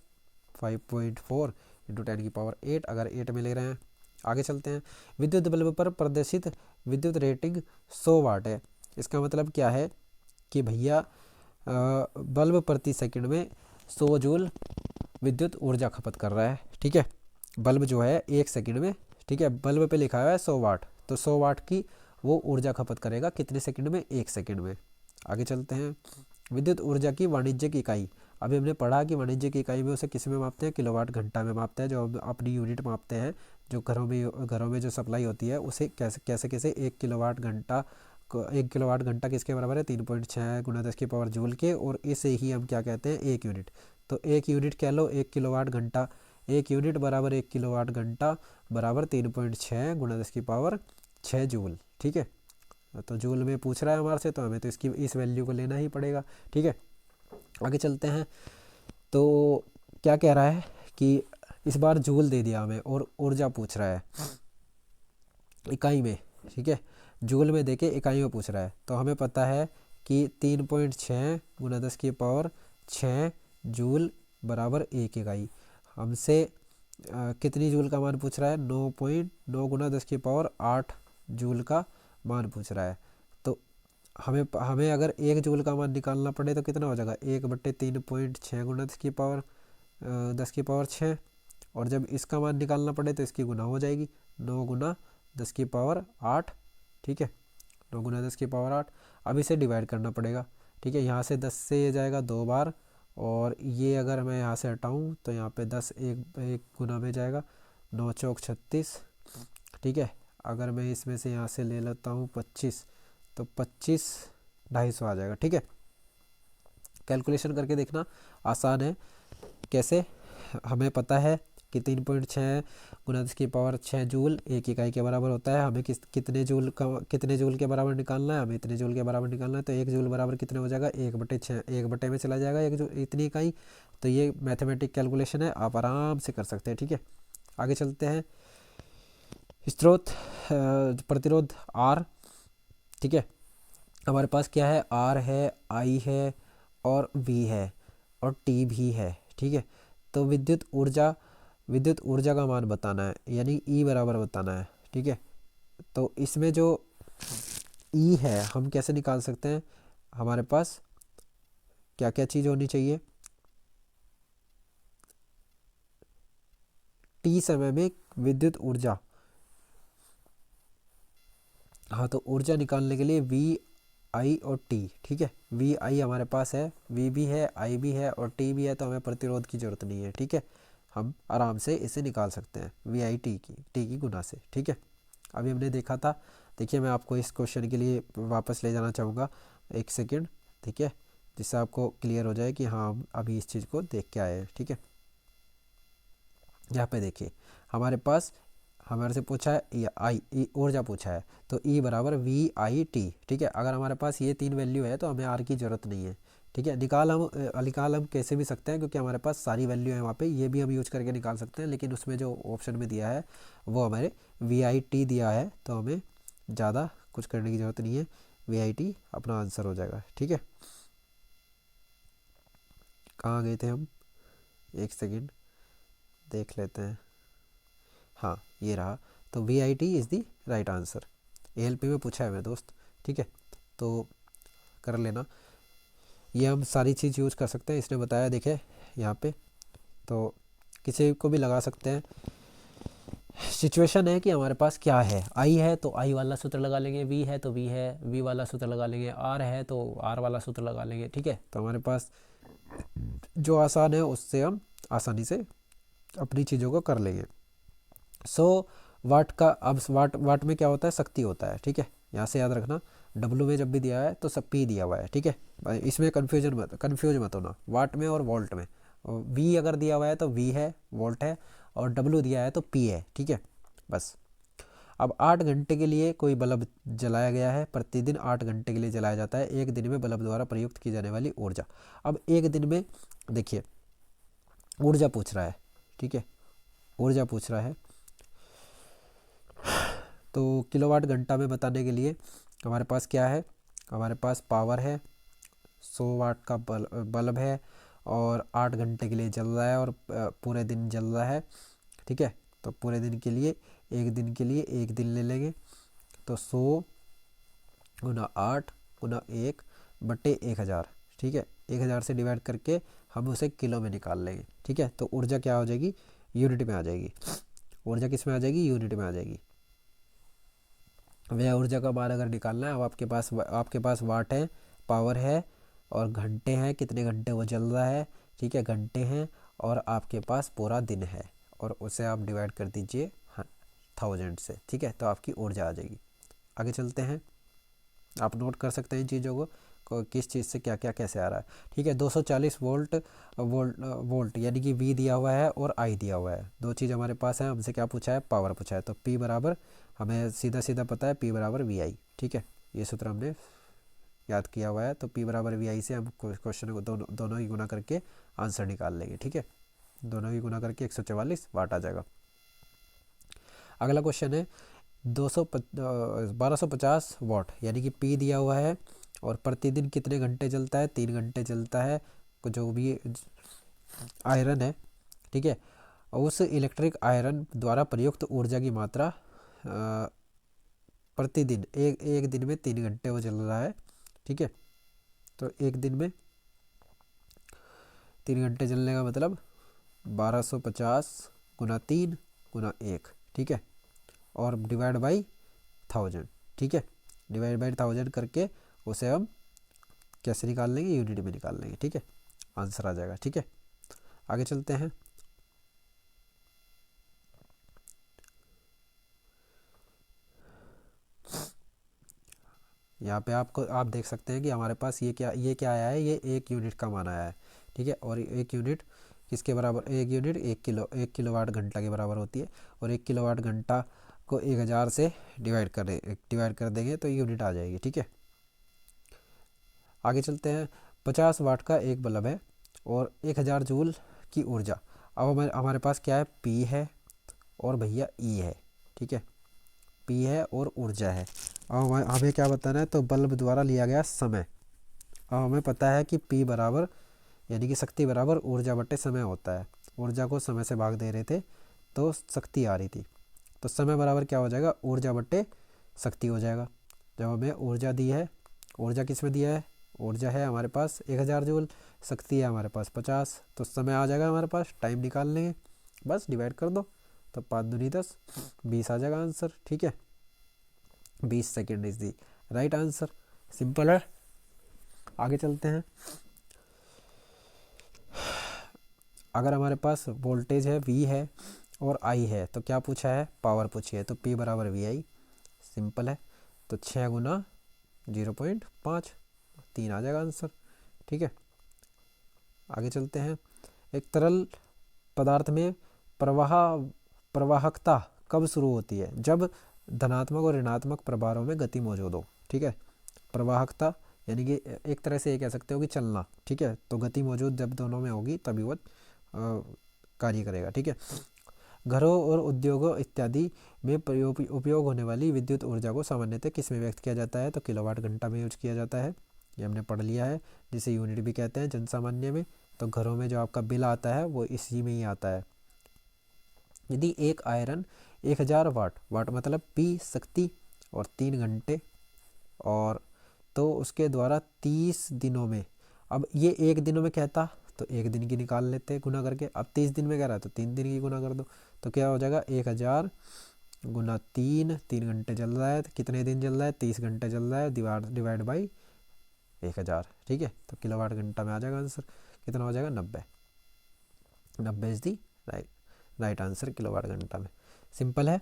5.4 इंटू 10⁸ अगर 8 में ले रहे हैं। आगे चलते हैं। विद्युत बल्ब पर प्रदर्शित विद्युत रेटिंग 100 वाट है। इसका मतलब क्या है कि भैया बल्ब प्रति सेकंड में 100 जूल विद्युत ऊर्जा खपत कर रहा है, ठीक है। बल्ब जो है 1 सेकंड में, ठीक है, बल्ब पे लिखा हुआ है 100 वाट, तो 100 वाट की वो ऊर्जा खपत करेगा कितने सेकंड में, 1 सेकंड में। आगे चलते हैं। विद्युत ऊर्जा की वाणिज्यिक इकाई। अभी हमने पढ़ा कि वाणिज्यिक इकाई में उसे किस में मापते हैं, किलोवाट घंटा में मापते हैं, जो हम अपनी यूनिट मापते हैं, जो घरों में जो सप्लाई होती है उसे कैसे 1 किलोवाट घंटा किसके बराबर है, 3.6 गुणा 10⁻ जूल के, और इसे ही हम क्या कहते हैं, 1 यूनिट। तो 1 यूनिट कह लो 1 किलोवाट घंटा, 1 यूनिट बराबर 1 किलोवाट घंटा बराबर 3.6 गुणा 10⁻6 जूल, ठीक है। तो जूल में पूछ रहा है हमारे से, तो हमें तो इस वैल्यू को लेना ही पड़ेगा, ठीक है। आगे चलते हैं। तो क्या कह रहा है कि इस बार जूल दे दिया हमें और ऊर्जा पूछ रहा है इकाई में, ठीक है। जूल में देके इकाई में पूछ रहा है, तो हमें पता है कि 3.6 गुणा 10⁻6 जूल बराबर 1 इकाई। हमसे कितनी जूल का मान पूछ रहा है, 9.9 गुणा 10⁸ जूल का मान पूछ रहा है। तो हमें अगर 1 जूल का मान निकालना पड़े तो कितना हो जाएगा, 1/3.6 गुणा 10⁻6, और जब इसका मान निकालना पड़े तो इसकी गुना हो जाएगी 9 गुना 10⁸, ठीक है, 9 गुना 10⁸। अब इसे डिवाइड करना पड़ेगा, ठीक है। यहाँ से 10 से ये जाएगा 2 बार, और ये अगर मैं यहाँ से हटाऊँ तो यहाँ पे 10 एक गुना में जाएगा, 9 चौक 36, ठीक है। अगर मैं इसमें से यहाँ से ले लेता हूँ 25, तो 25 250 आ जाएगा, ठीक है। कैलकुलेशन करके देखना आसान है। कैसे, हमें पता है कि 3.6 गुणा 10⁻6 जूल 1 इकाई के बराबर होता है। हमें कितने जूल के बराबर निकालना है, हमें इतने जूल के बराबर निकालना है। तो 1 जूल बराबर कितने हो जाएगा, 1/6, 1 में चला जाएगा 1 जूल, इतनी इकाई। तो ये मैथमेटिक कैलकुलेशन है, आप आराम से कर सकते हैं, ठीक है। आगे चलते हैं। स्रोत प्रतिरोध R, ठीक है। हमारे पास क्या है, R है, I है और V है और T भी है, ठीक है। तो विद्युत ऊर्जा का मान बताना है, यानी E बराबर बताना है, ठीक है। तो इसमें जो ई है, हम कैसे निकाल सकते हैं? हमारे पास क्या क्या चीज़ होनी चाहिए? टी समय में विद्युत ऊर्जा। हाँ, तो ऊर्जा निकालने के लिए वी आई और टी, ठीक है। वी आई हमारे पास है, वी भी है, आई भी है और टी भी है, तो हमें प्रतिरोध की ज़रूरत नहीं है, ठीक है। हम आराम से इसे निकाल सकते हैं वी आई टी की गुना से, ठीक है। अभी हमने देखा था, देखिए मैं आपको इस क्वेश्चन के लिए वापस ले जाना चाहूँगा, एक सेकेंड, ठीक है, जिससे आपको क्लियर हो जाए कि हाँ हम अभी इस चीज़ को देख के आए हैं, ठीक है। यहाँ पे देखिए हमारे पास, हमारे से पूछा है आई ऊर्जा पूछा है, तो ई बराबर वी आई टी, ठीक है। अगर हमारे पास ये तीन वैल्यू है तो हमें आर की ज़रूरत नहीं है, ठीक है। निकाल हम कैसे भी सकते हैं, क्योंकि हमारे पास सारी वैल्यू है वहाँ पे, ये भी हम यूज करके निकाल सकते हैं, लेकिन उसमें जो ऑप्शन में दिया है वो हमारे वी आई टी दिया है, तो हमें ज़्यादा कुछ करने की ज़रूरत नहीं है, वी आई टी अपना आंसर हो जाएगा, ठीक है। कहाँ गए थे हम? एक सेकेंड देख लेते हैं। हाँ, ये रहा, तो V I T is the right answer. A L P में पूछा है मेरे दोस्त, ठीक है, तो कर लेना। ये हम सारी चीज़ यूज़ कर सकते हैं, इसने बताया देखे यहाँ पे, तो किसी को भी लगा सकते हैं। सिचुएशन है कि हमारे पास क्या है, आई है तो आई वाला सूत्र लगा लेंगे, वी है तो वी है, वी वाला सूत्र लगा लेंगे, आर है तो आर वाला सूत्र लगा लेंगे, ठीक है। तो हमारे पास जो आसान है उससे हम आसानी से अपनी चीज़ों को कर लेंगे। सो वाट का, अब वाट वाट में क्या होता है? शक्ति होता है, ठीक है। यहाँ से याद रखना, डब्लू में जब भी दिया है तो सब पी दिया हुआ है, ठीक है। इसमें कन्फ्यूज मत होना वाट में और वोल्ट में। वी अगर दिया हुआ है तो वी है, वोल्ट है, और डब्लू दिया है तो पी है, ठीक है, बस। अब 8 घंटे के लिए कोई बल्ब जलाया गया है, प्रतिदिन 8 घंटे के लिए जलाया जाता है, एक दिन में बल्ब द्वारा प्रयुक्त की जाने वाली ऊर्जा। अब एक दिन में देखिए ऊर्जा पूछ रहा है, ठीक है, ऊर्जा पूछ रहा है, तो किलोवाट घंटा में बताने के लिए हमारे पास क्या है? हमारे पास पावर है, 100 वाट का बल्ब है, और 8 घंटे के लिए जल रहा है, और पूरे दिन जल रहा है, ठीक है। तो पूरे दिन के लिए, एक दिन के लिए एक दिन ले लेंगे, तो 100 गुना 8 गुना 1/1000, ठीक है। 1000 से डिवाइड करके हम उसे किलो में निकाल लेंगे, ठीक है। तो ऊर्जा क्या हो जाएगी? यूनिट में आ जाएगी। ऊर्जा किस में आ जाएगी? यूनिट में आ जाएगी। व्यय ऊर्जा का मान अगर निकालना है, अब आपके पास वाट है, पावर है, और घंटे हैं, कितने घंटे वो जल रहा है, ठीक है, घंटे हैं, और आपके पास पूरा दिन है, और उसे आप डिवाइड कर दीजिए 1000 से, ठीक है, तो आपकी ऊर्जा आ जाएगी। आगे चलते हैं, आप नोट कर सकते हैं इन चीज़ों को किस चीज़ से क्या क्या कैसे आ रहा है, ठीक है। 240 वोल्ट यानी कि वी दिया हुआ है और आई दिया हुआ है, दो चीज़ हमारे पास है। हमसे क्या पूछा है? पावर पूछा है, तो पी बराबर, हमें सीधा सीधा पता है पी बराबर वी आई, ठीक है, ये सूत्र हमने याद किया हुआ है। तो पी बराबर वी आई से हम क्वेश्चन को दोनों ही गुना करके आंसर निकाल लेंगे, ठीक है। दोनों ही गुना करके 144 वाट आ जाएगा। अगला क्वेश्चन है 1250 वाट, यानी कि पी दिया हुआ है, और प्रतिदिन कितने घंटे चलता है? 3 घंटे चलता है, जो भी आयरन है, ठीक है। और उस इलेक्ट्रिक आयरन द्वारा प्रयुक्त ऊर्जा की मात्रा प्रतिदिन, एक दिन में 3 घंटे वो चल रहा है, ठीक है। तो एक दिन में 3 घंटे चलने का मतलब 1250 गुना 3 गुना 1, ठीक है, और डिवाइड बाई 1000, ठीक है। डिवाइड बाई 1000 करके उसे हम कैसे निकाल लेंगे? यूनिट में निकाल लेंगे, ठीक है, आंसर आ जाएगा, ठीक है। आगे चलते हैं, यहाँ पे आप देख सकते हैं कि हमारे पास ये क्या आया है? ये 1 यूनिट का मान आया है, ठीक है। और 1 यूनिट किसके बराबर? 1 यूनिट 1 किलोवाट घंटा के बराबर होती है, और 1 किलोवाट घंटा को 1000 से डिवाइड कर देंगे तो यूनिट आ जाएगी, ठीक है। आगे चलते हैं, 50 वाट का एक बल्ब है और 1000 जूल की ऊर्जा। अब हमारे पास क्या है? पी है और भैया ई है, ठीक है, पी है और ऊर्जा है। अब हमें क्या बताना है? तो बल्ब द्वारा लिया गया समय। अब हमें पता है कि पी बराबर, यानी कि शक्ति बराबर ऊर्जा बटे समय होता है। ऊर्जा को समय से भाग दे रहे थे तो शक्ति आ रही थी, तो समय बराबर क्या हो जाएगा? ऊर्जा बटे शक्ति हो जाएगा। जब हमें ऊर्जा दी है, ऊर्जा किस में दिया है, ऊर्जा है हमारे पास 1000 जूल, शक्ति है हमारे पास 50, तो समय आ जाएगा हमारे पास, टाइम निकाल लेंगे, बस डिवाइड कर दो, तो 5 दूनी 10, 20 आ जाएगा आंसर। ठीक है, 20 second is the right answer. Simple है। आगे चलते हैं। अगर हमारे पास वोल्टेज है V है और I है, तो क्या पूछा है, पावर पूछी है, तो P बराबर VI, सिंपल है। तो 6 गुना 0.5, 3 आ जाएगा आंसर। ठीक है, आगे चलते हैं। एक तरल पदार्थ में प्रवाह प्रवाहकता कब शुरू होती है, जब धनात्मक और ऋणात्मक प्रभारों में गति मौजूद हो। ठीक है, प्रवाहकता यानी कि एक तरह से ये कह सकते हो कि चलना। ठीक है, तो गति मौजूद जब दोनों में होगी तभी वो कार्य करेगा। ठीक है, घरों और उद्योगों इत्यादि में उपयोग होने वाली विद्युत ऊर्जा को सामान्यतः किस में व्यक्त किया जाता है, तो किलोवाट घंटा में यूज किया जाता है, ये हमने पढ़ लिया है, जिसे यूनिट भी कहते हैं जनसामान्य में। तो घरों में जो आपका बिल आता है वो इसी में ही आता है। यदि एक आयरन 1000 वाट, वाट मतलब P शक्ति और 3 घंटे, और तो उसके द्वारा 30 दिनों में, अब ये एक दिनों में कहता तो एक दिन की निकाल लेते हैं गुना करके, अब 30 दिन में कह रहा है तो 3 दिन की गुना कर दो, तो क्या हो जाएगा 1000 गुना 3, 3 घंटे चल रहा है, तो कितने दिन चल रहा है, 30 घंटे चल रहा है, डिवाइड बाई 1000। ठीक है, तो किलोवाट घंटा में आ जाएगा आंसर, कितना हो जाएगा 90, 90 is the right answer kilowatt घंटा में। सिंपल है।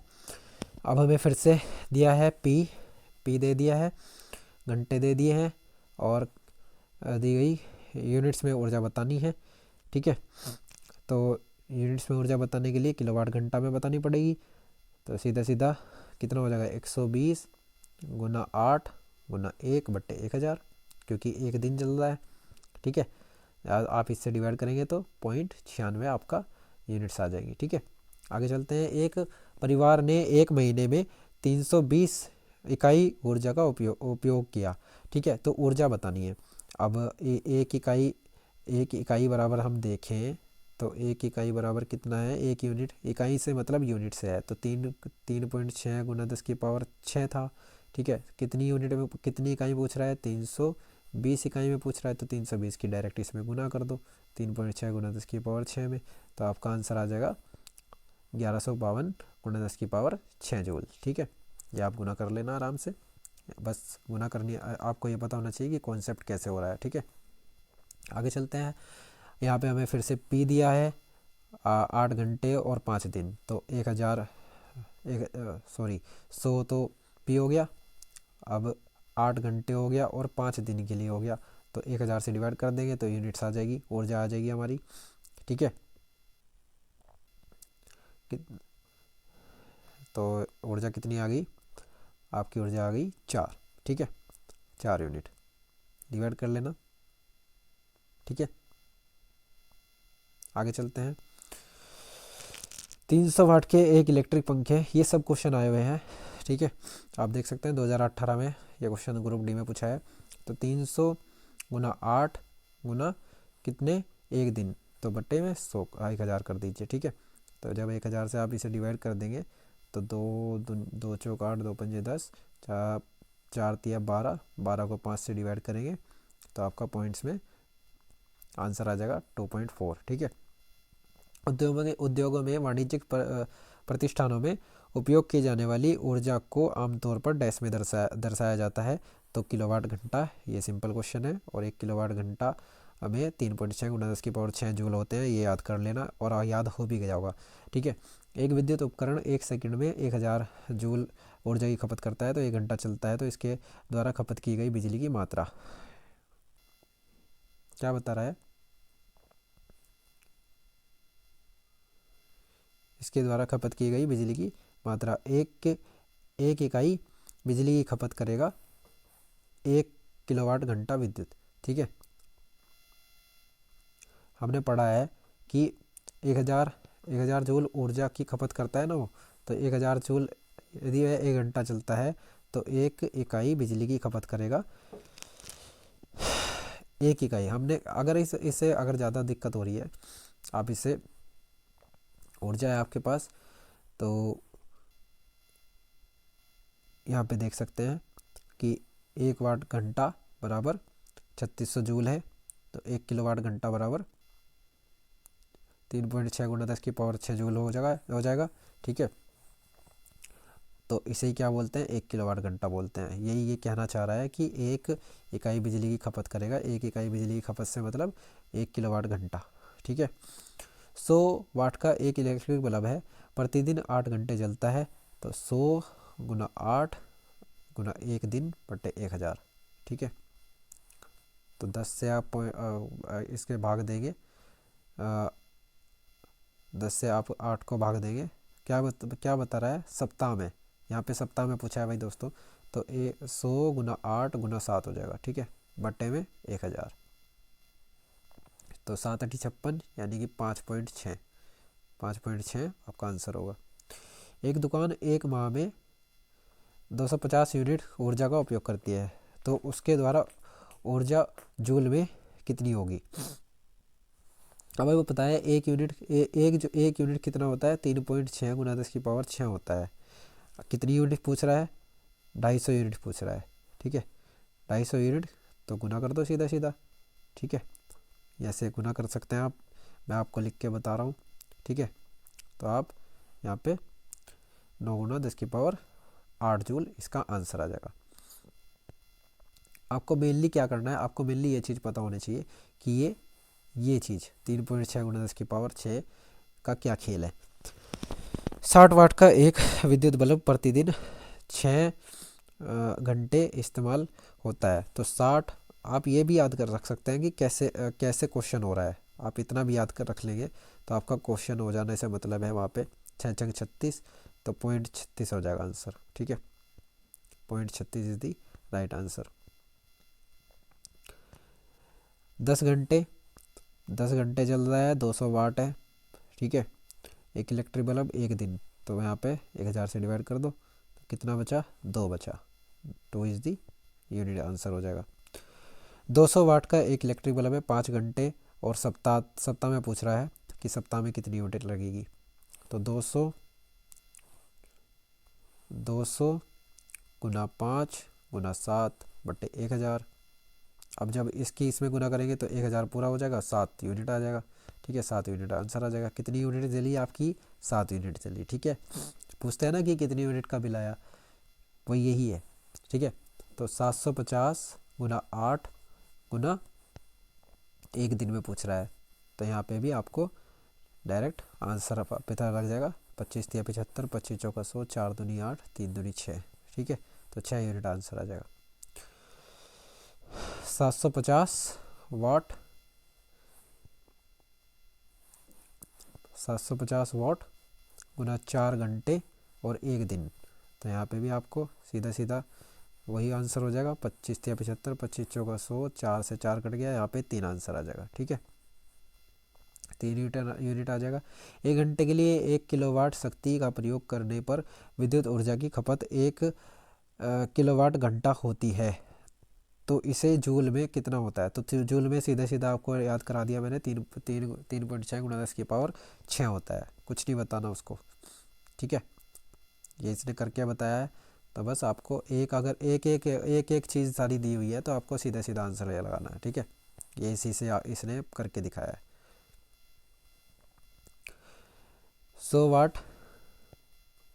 अब हमें फिर से दिया है पी दे दिया है, घंटे दे दिए हैं, और दी गई यूनिट्स में ऊर्जा बतानी है। ठीक है, तो यूनिट्स में ऊर्जा बताने के लिए किलोवाट घंटा में बतानी पड़ेगी, तो सीधा सीधा कितना हो जाएगा 120 गुना 8 गुना 1/1000, क्योंकि एक दिन चल रहा है। ठीक है, आप इससे डिवाइड करेंगे तो 0.96 आपका यूनिट्स आ जाएगी। ठीक है, आगे चलते हैं। एक परिवार ने एक महीने में 320 इकाई ऊर्जा का उपयोग किया। ठीक है, तो ऊर्जा बतानी है। अब एक इकाई बराबर हम देखें तो एक इकाई बराबर कितना है, एक यूनिट, इकाई से मतलब यूनिट से है, तो 3.6 गुना 10⁶ था। ठीक है, कितनी यूनिट में कितनी इकाई पूछ रहा है, 320 इकाई में पूछ रहा है, तो 320 की डायरेक्ट इसमें गुना कर दो 3.6 गुना 10⁶ में, तो आपका आंसर आ जाएगा 1152 गुना 10⁶ जूल। ठीक है, ये आप गुना कर लेना आराम से, बस गुना करनी, आपको ये पता होना चाहिए कि कॉन्सेप्ट कैसे हो रहा है। ठीक है, आगे चलते हैं। यहाँ पे हमें फिर से पी दिया है 8 घंटे और 5 दिन, तो 100 तो पी हो गया, अब 8 घंटे हो गया और 5 दिन के लिए हो गया, तो 1000 से डिवाइड कर देंगे तो यूनिट्स आ जाएगी, ऊर्जा आ जाएगी हमारी। ठीक है, तो ऊर्जा कितनी आ गई, आपकी ऊर्जा आ गई 4। ठीक है, 4 यूनिट डिवाइड कर लेना। ठीक है, आगे चलते हैं। 300 वाट के एक इलेक्ट्रिक पंखे, ये सब क्वेश्चन आए हुए हैं। ठीक है, आप देख सकते हैं 2018 में ये क्वेश्चन ग्रुप डी में पूछा है। तो 300 गुना 8 गुना कितने, एक दिन, तो बट्टे में 100 1000 कर दीजिए। ठीक है, तो जब 1000 से आप इसे डिवाइड कर देंगे तो 2 चौक 8, 2 पंजे 10, 4 तिया 12, 12 को 5 से डिवाइड करेंगे तो आपका पॉइंट्स में आंसर आ जाएगा 2.4। ठीक है, उद्योगों में वाणिज्यिक प्रतिष्ठानों में उपयोग की जाने वाली ऊर्जा को आमतौर पर डैश में दर्शाया जाता है, तो किलोवाट घंटा, ये सिंपल क्वेश्चन है, और 1 किलोवाट घंटा में 3.6 गुना 10⁶ जूल होते हैं, ये याद कर लेना और याद हो भी गया होगा। ठीक है, एक विद्युत उपकरण 1 सेकंड में 1000 जूल ऊर्जा की खपत करता है, तो 1 घंटा चलता है, तो इसके द्वारा खपत की गई बिजली की मात्रा क्या बता रहा है, इसके द्वारा खपत की गई बिजली की मात्रा, एक इकाई बिजली की खपत करेगा 1 किलोवाट घंटा विद्युत। ठीक है, हमने पढ़ा है कि 1000 जूल ऊर्जा की खपत करता है ना वो, तो 1000 जूल यदि वह 1 घंटा चलता है तो 1 इकाई बिजली की खपत करेगा, 1 इकाई। हमने अगर इससे अगर ज़्यादा दिक्कत हो रही है, आप इसे ऊर्जा है आपके पास, तो यहाँ पे देख सकते हैं कि 1 वाट घंटा बराबर 3600 जूल है, तो 1 किलोवाट घंटा बराबर 3.6 गुना 10 की पावर 6 जूल हो जाएगा। ठीक है, तो इसे क्या बोलते हैं, 1 किलोवाट घंटा बोलते हैं। यही ये कहना चाह रहा है कि 1 इकाई बिजली की खपत करेगा। 1 इकाई बिजली की खपत से मतलब 1 किलोवाट घंटा। ठीक है, 100 वाट का एक इलेक्ट्रिक बल्ब है, प्रतिदिन 8 घंटे जलता है, तो 100 गुना 8 गुना 1 दिन बटे 1000। ठीक है, तो 10 से आप इसके भाग देंगे, 10 से आप 8 को भाग देंगे। क्या बता रहा है, सप्ताह में, यहाँ पे सप्ताह में पूछा है भाई दोस्तों, तो 100 गुना 8 गुना 7 हो जाएगा। ठीक है, बटे में 1000, तो 7 8 56 यानी कि 5.6 आपका आंसर होगा। एक दुकान एक माह में 250 यूनिट ऊर्जा का उपयोग करती है, तो उसके द्वारा ऊर्जा जूल में कितनी होगी। अब वो पता है एक यूनिट कितना होता है, 3.6 गुना 10 की पावर 6 होता है। कितनी यूनिट पूछ रहा है, 250 यूनिट पूछ रहा है। ठीक है, 250 यूनिट तो गुना कर दो सीधा सीधा। ठीक है, ऐसे गुना कर सकते हैं आप, मैं आपको लिख के बता रहा हूँ। ठीक है, तो आप यहाँ पे 9 गुना 10 की पावर 8 जूल इसका आंसर आ जाएगा। आपको मेनली क्या करना है, आपको मेनली ये चीज़ पता होनी चाहिए कि ये चीज़ 3.6 गुना 10 की पावर 6 का क्या खेल है। 60 वाट का एक विद्युत बल्ब प्रतिदिन 6 घंटे इस्तेमाल होता है, तो 60, आप ये भी याद कर रख सकते हैं कि कैसे क्वेश्चन हो रहा है। आप इतना भी याद कर रख लेंगे तो आपका क्वेश्चन हो जाने से मतलब है वहाँ पे 6 छंग 36, तो 0.36 हो जाएगा आंसर। ठीक है, 0.36 इज दी राइट आंसर। 10 घंटे चल रहा है, 200 वाट है। ठीक है, एक इलेक्ट्रिक बल्ब एक दिन, तो यहाँ पे 1000 से डिवाइड कर दो, तो कितना बचा, 2 बचा। 2 इज दी यूनिट आंसर हो जाएगा। 200 वाट का एक इलेक्ट्रिक बल्ब है 5 घंटे, और सप्ताह में पूछ रहा है कि सप्ताह में कितनी यूनिट लगेगी, तो 200 गुना 5 गुना 7 बटे 1000। अब जब इसमें गुना करेंगे तो 1000 पूरा हो जाएगा, 7 यूनिट आ जाएगा। ठीक है, 7 यूनिट आंसर आ जाएगा। कितनी यूनिट चली आपकी, 7 यूनिट चली। ठीक है, पूछते हैं ना कि कितनी यूनिट का बिल आया, वो यही है। ठीक है, तो 750 गुना 8 गुना 1 दिन में पूछ रहा है, तो यहाँ पे भी आपको डायरेक्ट आंसर पता लग जाएगा। 25 या 75, 25 चौका 100, 4 दूनी 8, 3 दूनी 6। ठीक है, तो 6 यूनिट आंसर आ जाएगा। 750 वाट 750 वाट गुना 4 घंटे और 1 दिन, तो यहाँ पे भी आपको सीधा सीधा वही आंसर हो जाएगा। 25 या 75, 25 चौका 100, 4 से 4 कट गया, यहाँ पे 3 आंसर आ जाएगा। ठीक है, 3 यूनिट आ जाएगा। 1 घंटे के लिए 1 किलोवाट शक्ति का प्रयोग करने पर विद्युत ऊर्जा की खपत 1 किलोवाट घंटा होती है, तो इसे जूल में कितना होता है। तो जूल में सीधा सीधा आपको याद करा दिया मैंने, 3.6 गुना 10 की पावर 6 होता है, कुछ नहीं बताना उसको। ठीक है, ये इसने करके बताया है, तो बस आपको अगर एक चीज़ सारी दी हुई है तो आपको सीधा सीधा आंसर ये लगाना है। ठीक है, ये इसी से इसने करके दिखाया है। 100 वाट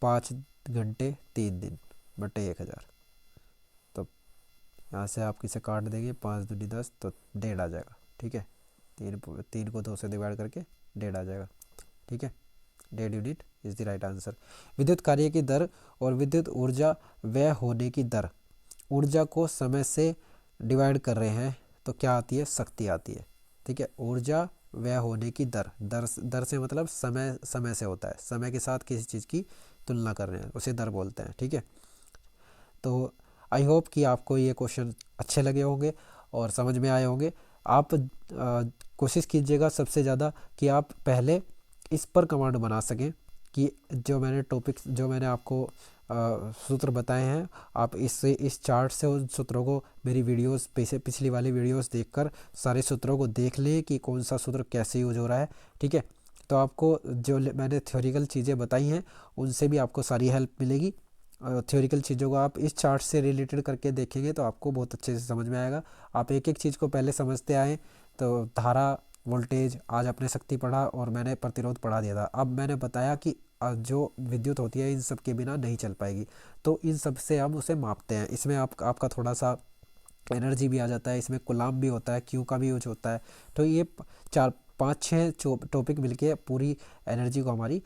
5 घंटे 3 दिन बटे 1000, तो यहाँ से आप किसे काट देंगे, 5 दूनी 10, तो 1.5 आ जाएगा। ठीक है, 3 को 2 से डिवाइड करके 1.5 आ जाएगा। ठीक है, 1.5 unit is the right answer. विद्युत कार्य की दर और विद्युत ऊर्जा व्यय होने की दर, ऊर्जा को समय से डिवाइड कर रहे हैं तो क्या आती है, शक्ति आती है। ठीक है, ऊर्जा व्यय होने की दर से मतलब समय से होता है, समय के साथ किसी चीज़ की तुलना कर रहे हैं उसे दर बोलते हैं। ठीक है, तो आई होप कि आपको ये क्वेश्चन अच्छे लगे होंगे और समझ में आए होंगे। आप कोशिश कीजिएगा सबसे ज़्यादा कि आप पहले इस पर कमांड बना सकें कि जो मैंने आपको सूत्र बताए हैं, आप इस चार्ट से उन सूत्रों को, मेरी वीडियोस पिछली वाली वीडियोस देखकर सारे सूत्रों को देख लें कि कौन सा सूत्र कैसे यूज हो रहा है। ठीक है, तो आपको जो मैंने थ्योरिकल चीज़ें बताई हैं उनसे भी आपको सारी हेल्प मिलेगी, थ्योरिकल चीज़ों को आप इस चार्ट से रिलेटेड करके देखेंगे तो आपको बहुत अच्छे से समझ में आएगा। आप एक एक चीज़ को पहले समझते आए, तो धारा, वोल्टेज, आज आपने शक्ति पढ़ा और मैंने प्रतिरोध पढ़ा दिया था। अब मैंने बताया कि जो विद्युत होती है इन सब के बिना नहीं चल पाएगी, तो इन सब से हम उसे मापते हैं। इसमें आपका थोड़ा सा एनर्जी भी आ जाता है, इसमें कुलाम भी होता है, क्यू का भी यूज होता है। तो ये 4 5 6 टॉपिक मिलके पूरी एनर्जी को हमारी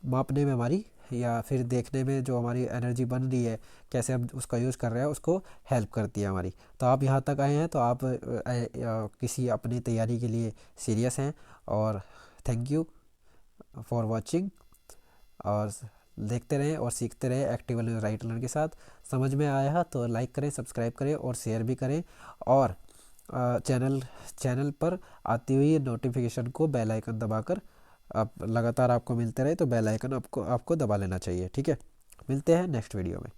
मापने में हमारी, या फिर देखने में जो हमारी एनर्जी बन रही है, कैसे हम उसका यूज़ कर रहे हैं, उसको हेल्प करती है हमारी। तो आप यहाँ तक आए हैं तो आप किसी अपनी तैयारी के लिए सीरियस हैं। और थैंक यू फॉर वॉचिंग। और देखते रहें और सीखते रहें एक्टिव लर्निंग राइट लर्न के साथ। समझ में आया तो लाइक करें, सब्सक्राइब करें और शेयर भी करें। और चैनल पर आती हुई नोटिफिकेशन को बेल आइकन दबाकर आप लगातार आपको मिलते रहे, तो बेल आइकन आपको दबा लेना चाहिए। ठीक है, मिलते हैं नेक्स्ट वीडियो में।